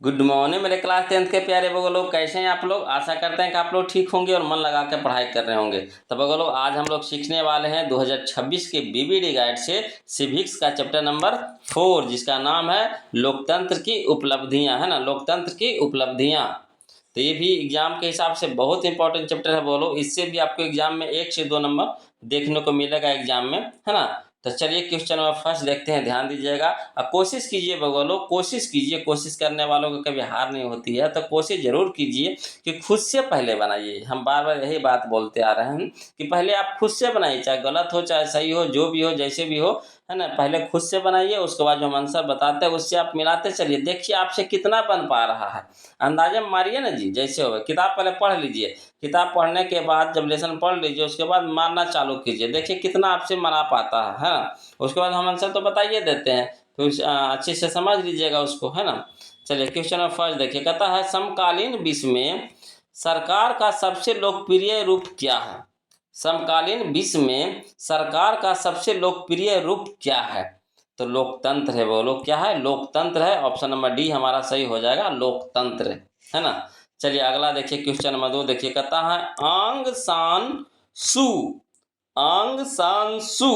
Good morning मेरे class 10th के प्यारे बगो लोग, कैसे हैं आप लोग। आशा करते हैं कि आप लोग ठीक होंगे और मन लगा के पढ़ाई कर रहे होंगे। तो बगो लोग, आज हम लोग सीखने वाले हैं 2026 के बीबीडी गाइड से सिविक्स का चैप्टर नंबर 4, जिसका नाम है लोकतंत्र की उपलब्धियां, है ना, लोकतंत्र की उपलब्धियां। तो ये भी एग्जाम के हिसाब से बहुत इंपॉर्टेंट चैप्टर है। बोलो, इससे भी आपको एग्जाम में 1 से 2 नंबर देखने को मिलेगा एग्जाम में, है ना। तो चलिए क्वेश्चन नंबर फर्स्ट देखते हैं, ध्यान दीजिएगा और कोशिश कीजिए बगोलो, कोशिश कीजिए। कोशिश करने वालों को कभी हार नहीं होती है, तो कोशिश जरूर कीजिए कि खुद से पहले बनाइए। हम बार बार यही बात बोलते आ रहे हैं कि पहले आप खुद से बनाइए, चाहे गलत हो चाहे सही हो, जो भी हो जैसे भी हो, है ना। पहले खुद से बनाइए, उसके बाद जो हम आंसर बताते हैं उससे आप मिलाते चलिए, देखिए आपसे कितना बन पा रहा है। अंदाजा मारिए ना जी, जैसे हो। किताब पहले पढ़ लीजिए, किताब पढ़ने के बाद जब लेसन पढ़ लीजिए उसके बाद मारना चालू कीजिए, देखिए कितना आपसे मरा पाता है ना। उसके बाद हम आंसर तो बताइए देते हैं, तो अच्छे से समझ लीजिएगा उसको, है ना। चलिए क्वेश्चन नंबर फर्स्ट देखिए, कहता है समकालीन विश्व में सरकार का सबसे लोकप्रिय रूप क्या है। समकालीन विश्व में सरकार का सबसे लोकप्रिय रूप क्या है। तो लोकतंत्र है। बोलो क्या है, लोकतंत्र है। ऑप्शन नंबर डी हमारा सही हो जाएगा, लोकतंत्र, है ना। चलिए अगला देखिए, क्वेश्चन नंबर 2 देखिए, कहता है आंग सान सू, आंग सान सू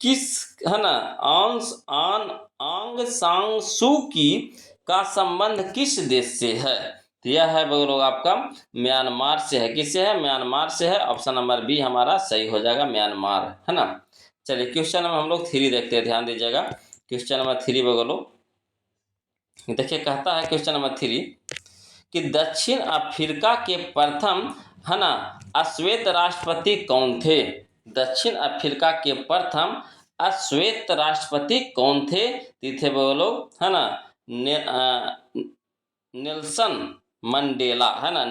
किस, है ना, आंग सान सू की का संबंध किस देश से है। तो यह है लोग आपका म्यांमार से है। किससे है, म्यांमार से है। ऑप्शन नंबर बी हमारा सही हो जाएगा, म्यांमार, है ना। चलिए क्वेश्चन नंबर हम लोग 3 देखते हैं, ध्यान दीजिएगा। क्वेश्चन नंबर 3 बगलो देखिए, कहता है क्वेश्चन नंबर 3 कि दक्षिण अफ्रीका के प्रथम, है ना, अश्वेत राष्ट्रपति कौन थे। दक्षिण अफ्रीका के प्रथम अश्वेत राष्ट्रपति कौन थे। थे वो लोग, है ना, नेल्सन मंडेला, है ना,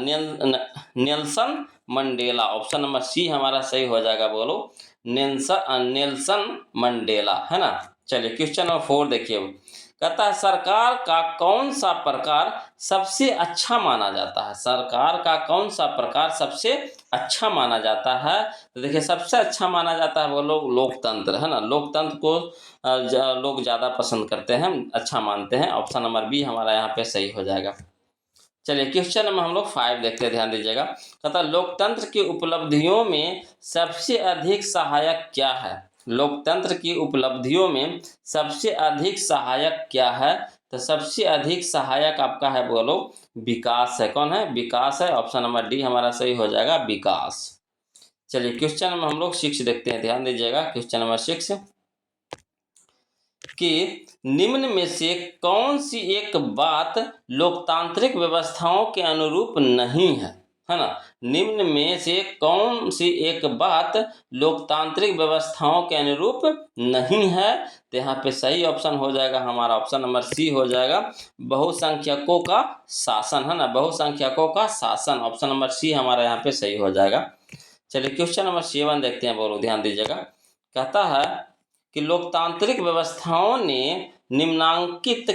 Nelson Mandela. Option number C हमारा सही हो जाएगा। बोलो नेल्सन मंडेला, है ना। चलिए क्वेश्चन नंबर 4 देखिए, कहता है सरकार का कौन सा प्रकार सबसे अच्छा माना जाता है। सरकार का कौन सा प्रकार सबसे अच्छा माना जाता है। तो देखिए सबसे अच्छा माना जाता है वो लोग लोकतंत्र, है ना। लोकतंत्र को लोग ज़्यादा पसंद करते हैं, अच्छा मानते हैं। ऑप्शन नंबर बी हमारा यहाँ पे सही हो जाएगा। चलिए क्वेश्चन नंबर हम लोग 5 देखते हैं, ध्यान दीजिएगा। कहता लोकतंत्र की उपलब्धियों में सबसे अधिक सहायक क्या है। लोकतंत्र की उपलब्धियों में सबसे अधिक सहायक क्या है। तो सबसे अधिक सहायक आपका है, बोलो विकास है। कौन है, विकास है। ऑप्शन नंबर डी हमारा सही हो जाएगा, विकास। चलिए क्वेश्चन नंबर हम लोग 6 देखते हैं, ध्यान दीजिएगा। क्वेश्चन नंबर 6 कि निम्न में से कौन सी एक बात लोकतांत्रिक व्यवस्थाओं के अनुरूप नहीं है ना। निम्न में से कौन सी एक बात लोकतांत्रिक व्यवस्थाओं के अनुरूप नहीं है। तो यहाँ पे सही ऑप्शन हो जाएगा हमारा, ऑप्शन नंबर सी हो जाएगा, बहुसंख्यकों का शासन, है ना, बहुसंख्यकों का शासन। ऑप्शन नंबर सी हमारा यहाँ पे सही हो जाएगा। चलिए क्वेश्चन नंबर 7 देखते हैं, बोलो ध्यान दीजिएगा। कहता है कि लोकतांत्रिक व्यवस्थाओं ने निम्नांकित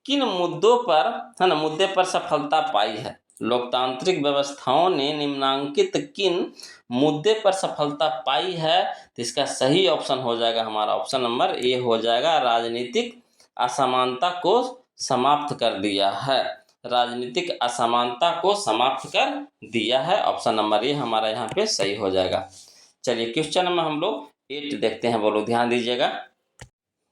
किन मुद्दों पर, है ना, मुद्दे पर सफलता पाई है। लोकतांत्रिक व्यवस्थाओं ने निम्नांकित किन मुद्दे पर सफलता पाई है। तो इसका सही ऑप्शन हो जाएगा हमारा, ऑप्शन नंबर ए हो जाएगा, राजनीतिक असमानता को समाप्त कर दिया है। राजनीतिक असमानता को समाप्त कर दिया है। ऑप्शन नंबर ए हमारा यहाँ पे सही हो जाएगा। चलिए क्वेश्चन नंबर हम लोग 8 देखते हैं, बोलो ध्यान दीजिएगा।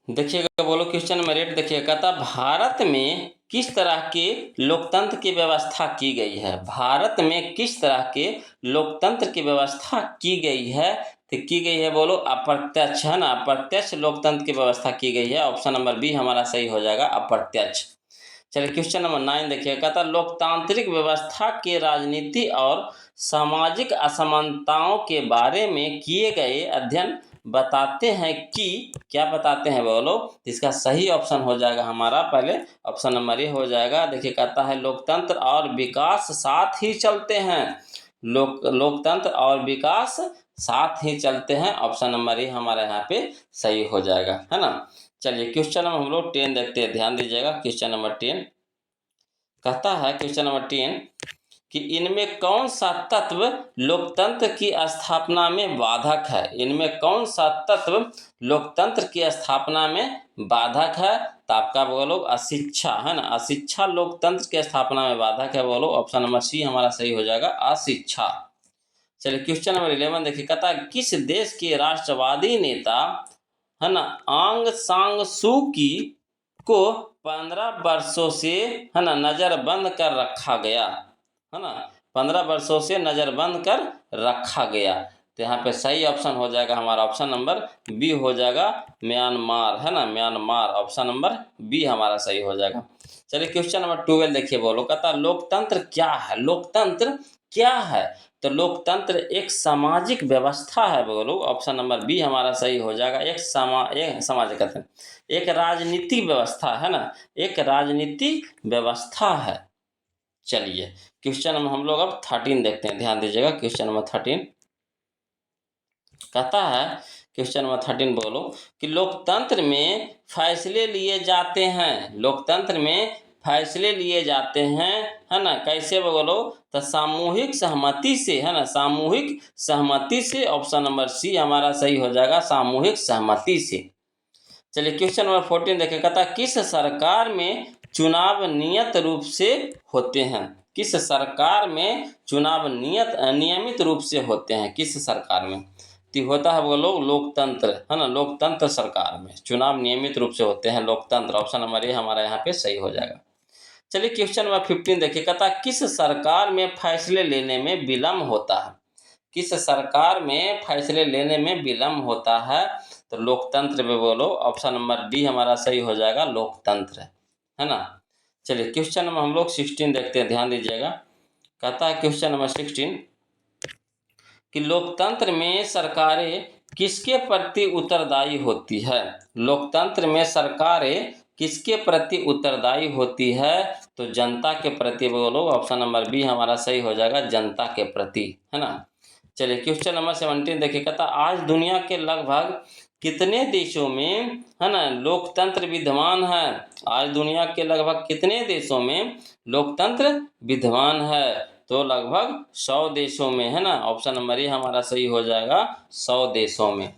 देखिएगा बोलो क्वेश्चन नंबर 8 देखिएगा, कहता भारत में किस तरह के लोकतंत्र की व्यवस्था की गई है। भारत में किस तरह के लोकतंत्र की व्यवस्था की गई है। तो की गई है, बोलो अप्रत्यक्ष, है ना, अप्रत्यक्ष लोकतंत्र की व्यवस्था की गई है। ऑप्शन नंबर बी हमारा सही हो जाएगा, अप्रत्यक्ष। चलिए क्वेश्चन नंबर 9 देखिए, कहता लोकतांत्रिक व्यवस्था के राजनीति और सामाजिक असमानताओं के बारे में किए गए अध्ययन बताते हैं कि, क्या बताते हैं बोलो। इसका सही ऑप्शन हो जाएगा हमारा पहले ऑप्शन नंबर ए हो जाएगा। देखिए कहता है लोकतंत्र और विकास साथ ही चलते हैं। लोकतंत्र और विकास साथ ही चलते हैं। ऑप्शन नंबर ए हमारा यहाँ पे सही हो जाएगा, है ना। चलिए क्वेश्चन नंबर हम लोग 10 देखते हैं, ध्यान दीजिएगा। क्वेश्चन नंबर 10 कहता है, क्वेश्चन नंबर 10 कि इनमें कौन सा तत्व लोकतंत्र की स्थापना में बाधक है। इनमें कौन सा तत्व लोकतंत्र की स्थापना में बाधक है। तो आपका बोलो अशिक्षा है ना, अशिक्षा लोकतंत्र की स्थापना में बाधक है। बोलो ऑप्शन नंबर सी हमारा सही हो जाएगा, अशिक्षा। चलिए क्वेश्चन नंबर 11 देखिए, कहता है किस देश के राष्ट्रवादी नेता है ना आंग सांग सू की को 15 वर्षों से है ना नजरबंद कर रखा गया है ना, 15 वर्षों से नजरबंद कर रखा गया। तो यहाँ पे सही ऑप्शन हो जाएगा हमारा ऑप्शन नंबर बी हो जाएगा, म्यांमार है ना, म्यांमार। ऑप्शन नंबर बी हमारा सही हो जाएगा। चलिए क्वेश्चन नंबर 12 देखिए, बोलो कहता लोकतंत्र क्या है। लोकतंत्र क्या है। तो लोकतंत्र एक सामाजिक व्यवस्था है। बोलो ऑप्शन नंबर बी हमारा सही हो जाएगा, एक समाज कहते हैं एक राजनीतिक व्यवस्था है ना, एक राजनीतिक व्यवस्था है। चलिए क्वेश्चन नंबर हम लोग अब 13 देखते हैं, ध्यान दीजिएगा। क्वेश्चन नंबर 13 कहता है, क्वेश्चन नंबर 13 बोलो कि लोकतंत्र में फैसले लिए जाते हैं। लोकतंत्र में फैसले लिए जाते हैं है ना, कैसे बोलो। तो सामूहिक सहमति से है ना, सामूहिक सहमति से। ऑप्शन नंबर सी हमारा सही हो जाएगा, सामूहिक सहमति से। चलिए क्वेश्चन नंबर 14 देखें, कहता किस सरकार में चुनाव नियत रूप से होते हैं। किस सरकार में चुनाव नियमित रूप से होते हैं, किस सरकार में। तो होता है वो लोग लोकतंत्र है ना, लोकतंत्र सरकार में चुनाव नियमित रूप से होते हैं, लोकतंत्र। ऑप्शन नंबर ए हमारा यहाँ पे सही हो जाएगा। चलिए क्वेश्चन नंबर 15 देखिए, कहता किस सरकार में फैसले लेने में विलम्ब होता है। किस सरकार में फैसले लेने में विलम्ब होता है। तो लोकतंत्र में बोलो ऑप्शन नंबर डी हमारा सही हो जाएगा, लोकतंत्र है ना। चलिए क्वेश्चन नंबर हम लोग 16 देखते हैं, ध्यान दीजिएगा। कहता है क्वेश्चन नंबर 16 कि लोकतंत्र में सरकारें किसके प्रति उत्तरदायी होती है। लोकतंत्र में सरकारें किसके प्रति उत्तरदायी होती है। तो जनता के प्रति। बोलो ऑप्शन नंबर बी हमारा सही हो जाएगा, जनता के प्रति है ना। चलिए क्वेश्चन नंबर 17 देखिए, कहता आज दुनिया के लगभग कितने देशों में है ना लोकतंत्र विद्यमान है। आज दुनिया के लगभग कितने देशों में लोकतंत्र विद्यमान है। तो लगभग 100 देशों में है ना। ऑप्शन नंबर ए हमारा सही हो जाएगा, 100 देशों में।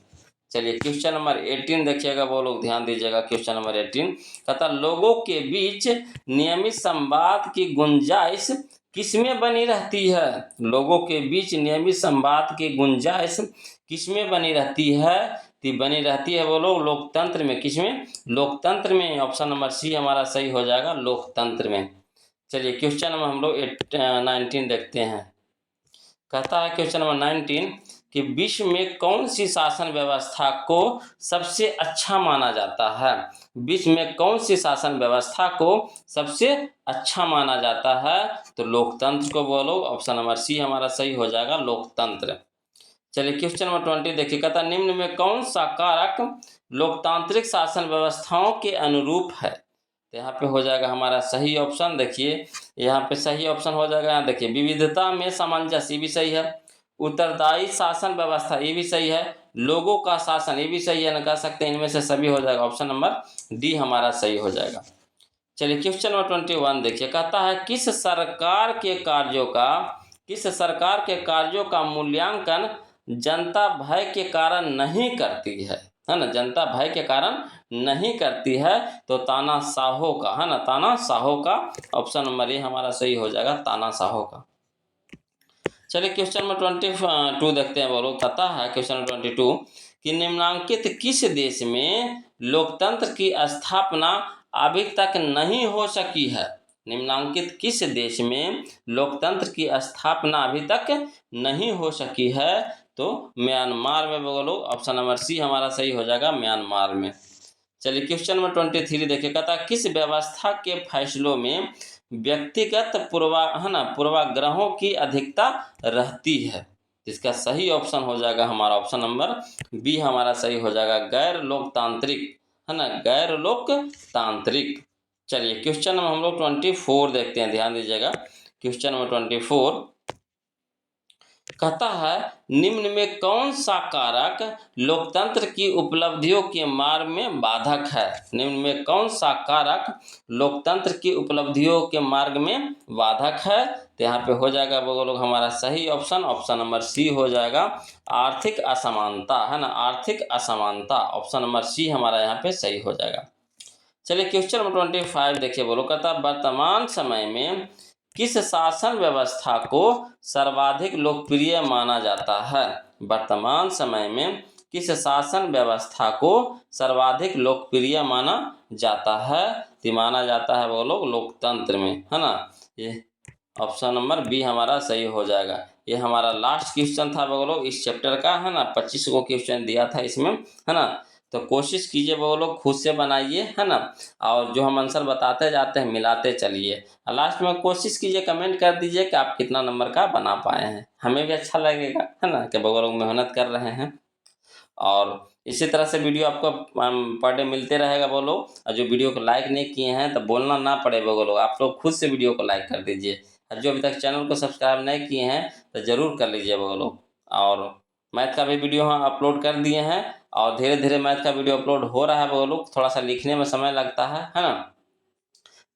चलिए क्वेश्चन नंबर 18 देखिएगा, वो लोग ध्यान दीजिएगा। क्वेश्चन नंबर 18 कहता लोगों के बीच नियमित संवाद की गुंजाइश किसमें बनी रहती है। लोगों के बीच नियमित संवाद की गुंजाइश किसमें बनी रहती है। बनी रहती है वो लोग लोकतंत्र में। किसमें, लोकतंत्र में। ऑप्शन नंबर सी हमारा सही हो जाएगा, लोकतंत्र में। चलिए क्वेश्चन नंबर हम लोग 19 देखते हैं। कहता है क्वेश्चन नंबर 19 कि विश्व में कौन सी शासन व्यवस्था को सबसे अच्छा माना जाता है। विश्व में कौन सी शासन व्यवस्था को सबसे अच्छा माना जाता है। तो लोकतंत्र को बोलो। ऑप्शन नंबर सी हमारा सही हो जाएगा, लोकतंत्र। चलिए क्वेश्चन नंबर 20 देखिए, कहता निम्न में कौन सा कारक लोकतांत्रिक शासन व्यवस्थाओं के अनुरूप है। तो यहाँ पे हो जाएगा हमारा सही ऑप्शन। देखिए यहाँ पे सही ऑप्शन हो जाएगा, यहाँ देखिए विविधता में सामंजस्य, ये भी सही है। उत्तरदायी शासन व्यवस्था, ये भी सही है। लोगों का शासन, ये भी सही है, ना कह सकते हैं इनमें से सभी हो जाएगा। ऑप्शन नंबर डी हमारा सही हो जाएगा। चलिए क्वेश्चन नंबर 21 देखिए, कहता है किस सरकार के कार्यों का मूल्यांकन जनता भय के कारण नहीं करती है ना, जनता भय के कारण नहीं करती है। तो तानाशाहों का है ना, तानाशाहों का। ऑप्शन नंबर ए हमारा सही हो जाएगा, तानाशाहों का। चलिए क्वेश्चन नंबर 22 देखते हैं। बोलो कहता है क्वेश्चन नंबर 22 कि निम्नांकित किस देश में लोकतंत्र की स्थापना अभी तक नहीं हो सकी है। निम्नांकित किस देश में लोकतंत्र की स्थापना अभी तक नहीं हो सकी है। तो म्यांमार में। बोलो ऑप्शन नंबर सी हमारा सही हो जाएगा, म्यांमार में। चलिए क्वेश्चन नंबर 23 देखिए, कहता किस व्यवस्था के फैसलों में व्यक्तिगत पूर्वाग्रहों की अधिकता रहती है। इसका सही ऑप्शन हो जाएगा हमारा ऑप्शन नंबर बी हमारा सही हो जाएगा, गैर लोकतांत्रिक है ना, गैर लोकतांत्रिक। चलिए क्वेश्चन नंबर हम लोग 24 देखते हैं, ध्यान दीजिएगा। क्वेश्चन नंबर 24 कहता है निम्न में कौन सा कारक लोकतंत्र की उपलब्धियों के मार्ग में बाधक है। निम्न में कौन सा कारक लोकतंत्र की उपलब्धियों के मार्ग में बाधक है। तो यहाँ पे हो जाएगा वो लोग हमारा सही ऑप्शन नंबर सी हो जाएगा, आर्थिक असमानता, है ना, आर्थिक असमानता, ऑप्शन नंबर सी हमारा यहाँ पे सही हो जाएगा। चलिए क्वेश्चन नंबर 25 देखिए, बोलो कहता वर्तमान समय में किस शासन व्यवस्था को सर्वाधिक लोकप्रिय माना जाता है। वर्तमान समय में किस शासन व्यवस्था को सर्वाधिक लोकप्रिय माना जाता है। तो माना जाता है वो लोग लोकतंत्र में, है ना। ये ऑप्शन नंबर बी हमारा सही हो जाएगा। ये हमारा लास्ट क्वेश्चन था वो लोग इस चैप्टर का, है ना। 25 को क्वेश्चन दिया था इसमें, है ना। तो कोशिश कीजिए वो लोग खुद से बनाइए, है ना, और जो हम आंसर बताते जाते हैं मिलाते चलिए। लास्ट में कोशिश कीजिए, कमेंट कर दीजिए कि आप कितना नंबर का बना पाए हैं, हमें भी अच्छा लगेगा, है ना, कि वो लोग मेहनत कर रहे हैं। और इसी तरह से वीडियो आपको पर डे मिलते रहेगा वो लोग। और जो वीडियो को लाइक नहीं किए हैं तो बोलना ना पड़े वो लोग, आप लोग खुद से वीडियो को लाइक कर दीजिए। और जो अभी तक चैनल को सब्सक्राइब नहीं किए हैं तो ज़रूर कर लीजिए वो लोग। और मैथ का भी वीडियो हम अपलोड कर दिए हैं, और धीरे धीरे मैथ का वीडियो अपलोड हो रहा है वो लोग, थोड़ा सा लिखने में समय लगता है ना।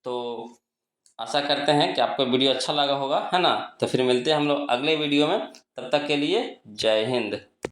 तो आशा करते हैं कि आपको वीडियो अच्छा लगा होगा, है ना। तो फिर मिलते हैं हम लोग अगले वीडियो में, तब तक के लिए जय हिंद।